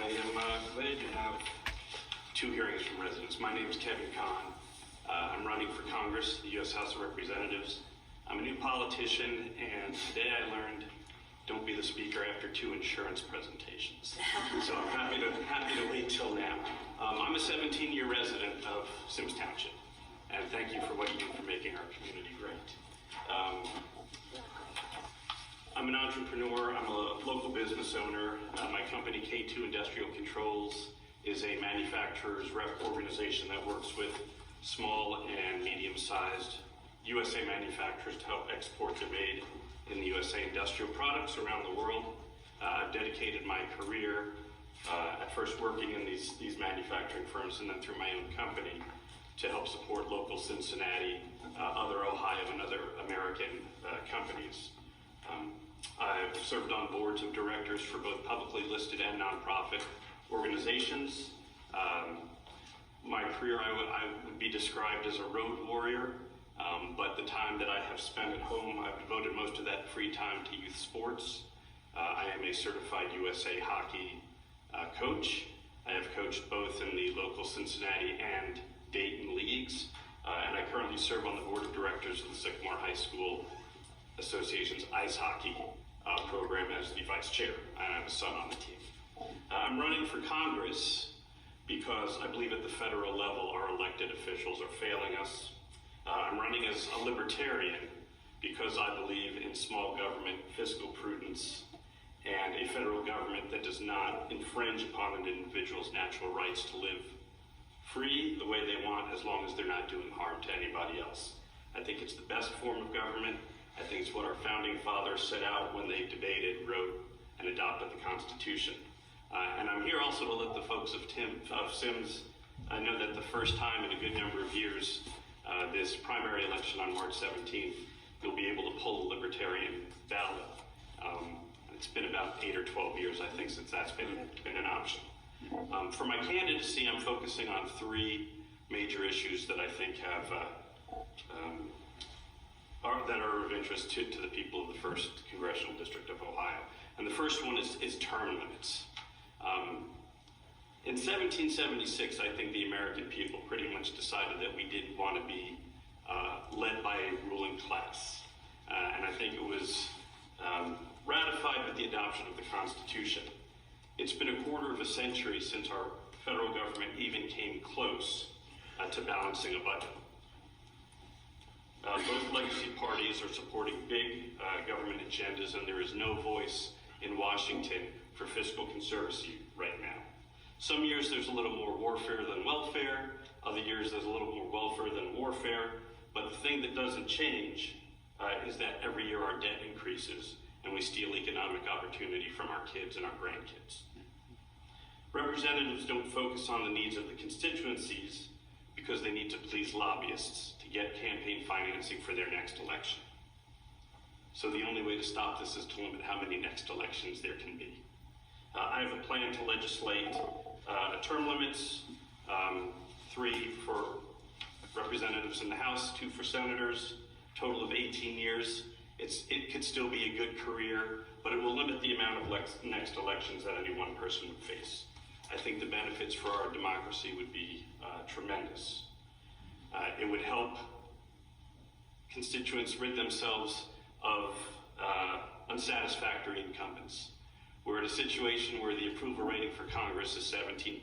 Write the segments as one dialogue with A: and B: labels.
A: I am glad to have two hearings from residents. My name is Kevin Kahn. I'm running for Congress, the U.S. House of Representatives. I'm a new politician, and today I learned don't be the speaker after two insurance presentations. So I'm happy to wait till now. I'm a 17-year resident of Symmes Township, and thank you for what you do for making our community great. I'm an entrepreneur. I'm a local business owner. My company, K2 Industrial Controls, is a manufacturer's rep organization that works with small and medium-sized USA manufacturers to help export their made in the USA industrial products around the world. I've dedicated my career at first working in these manufacturing firms and then through my own company to help support local Cincinnati, other Ohio and other American companies. I've served on boards of directors for both publicly listed and nonprofit organizations. My career, I would be described as a road warrior, but the time that I have spent at home, I've devoted most of that free time to youth sports. I am a certified USA hockey coach. I have coached both in the local Cincinnati and Dayton leagues, and I currently serve on the board of directors of the Sycamore High School Association's ice hockey program as the vice chair, and I have a son on the team. I'm running for Congress because I believe at the federal level our elected officials are failing us. I'm running as a libertarian because I believe in small government, fiscal prudence, and a federal government that does not infringe upon an individual's natural rights to live free the way they want as long as they're not doing harm to anybody else. I think it's the best form of government. I think it's what our founding fathers set out when they debated, wrote, and adopted the Constitution. And I'm here also to let the folks of Symmes know that the first time in a good number of years, this primary election on March 17th, you'll be able to pull the Libertarian ballot. It's been about 8 or 12 years, I think, since that's been an option. For my candidacy, I'm focusing on three major issues that I think have that are of interest to the people of the 1st Congressional District of Ohio. And the first one is term limits. In 1776, I think the American people pretty much decided that we didn't want to be led by a ruling class. And I think it was ratified with the adoption of the Constitution. It's been a quarter of a century since our federal government even came close to balancing a budget. Both legacy parties are supporting big government agendas, and there is no voice in Washington for fiscal conservancy right now. Some years there's a little more warfare than welfare, other years there's a little more welfare than warfare, but the thing that doesn't change is that every year our debt increases and we steal economic opportunity from our kids and our grandkids. Representatives don't focus on the needs of the constituencies because they need to please lobbyists to get campaign financing for their next election. So the only way to stop this is to limit how many next elections there can be. I have a plan to legislate term limits, 3 for representatives in the House, 2 for senators, total of 18 years. It could still be a good career, but it will limit the amount of next elections that any one person would face. I think the benefits for our democracy would be tremendous. It would help constituents rid themselves of unsatisfactory incumbents. We're in a situation where the approval rating for Congress is 17%.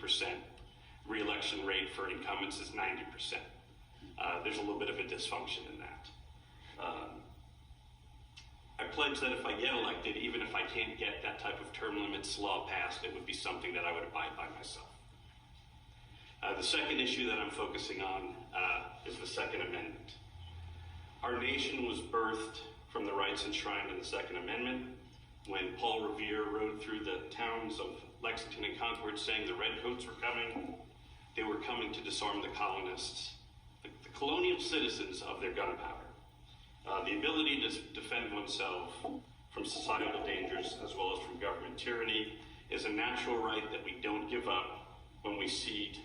A: Re-election rate for incumbents is 90%. There's a little bit of a dysfunction in that. I pledge that if I get elected, even if I can't get that type of term limits law passed, it would be something that I would abide by myself. The second issue that I'm focusing on is the Second Amendment. Our nation was birthed from the rights enshrined in the Second Amendment when Paul Revere rode through the towns of Lexington and Concord saying the redcoats were coming. They were coming to disarm the colonists, the colonial citizens of their gunpowder. The ability to defend oneself from societal dangers as well as from government tyranny is a natural right that we don't give up when we cede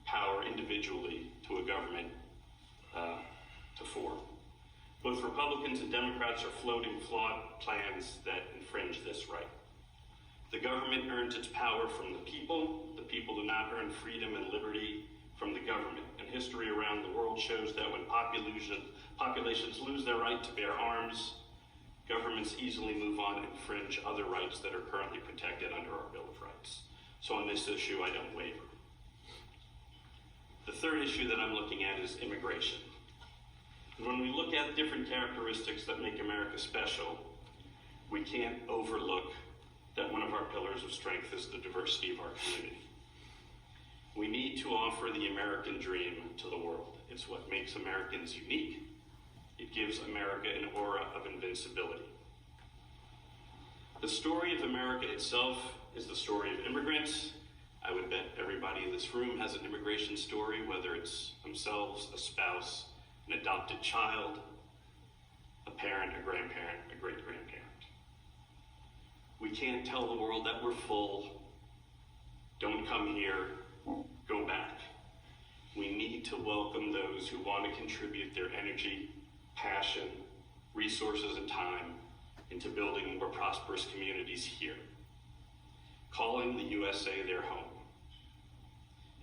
A: power individually to a government to form. Both Republicans and Democrats are floating flawed plans that infringe this right. The government earns its power from the people do not earn freedom and liberty from the government. And history around the world shows that when populations lose their right to bear arms, governments easily move on and infringe other rights that are currently protected under our Bill of Rights. So on this issue, I don't waver. The third issue that I'm looking at is immigration. And when we look at different characteristics that make America special, we can't overlook that one of our pillars of strength is the diversity of our community. We need to offer the American dream to the world. It's what makes Americans unique. It gives America an aura of invincibility. The story of America itself is the story of immigrants. I would bet everybody in this room has an immigration story, whether it's themselves, a spouse, an adopted child, a parent, a grandparent, a great-grandparent. We can't tell the world that we're full, don't come here, go back. We need to welcome those who want to contribute their energy, passion, resources, and time into building more prosperous communities here, calling the USA their home.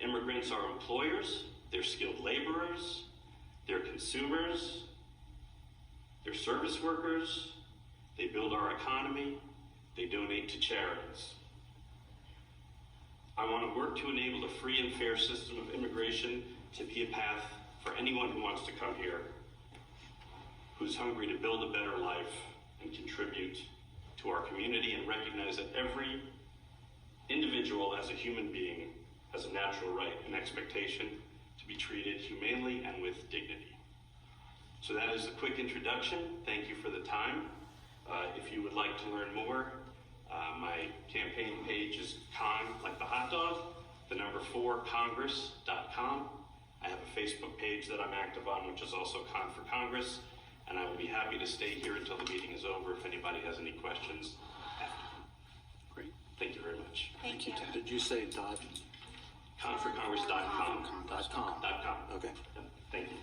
A: Immigrants are employers, they're skilled laborers, they're consumers, they're service workers, they build our economy, they donate to charities. I want to work to enable a free and fair system of immigration to be a path for anyone who wants to come here, who's hungry to build a better life and contribute to our community, and recognize that every individual as a human being has a natural right and expectation to be treated humanely and with dignity. So that is a quick introduction. Thank you for the time. If you would like to learn more, my campaign page is Kahn, like the hot dog, the number 4Congress.com. I have a Facebook page that I'm active on, which is also Kahn4Congress, and I will be happy to stay here until the meeting is over if anybody has any questions after.
B: Great.
A: Thank you very much.
C: Thank you.
B: Ted. Did you say dot?
A: Kahn4Congress.com.
B: .com.
A: .com.
B: Okay.
A: Thank you.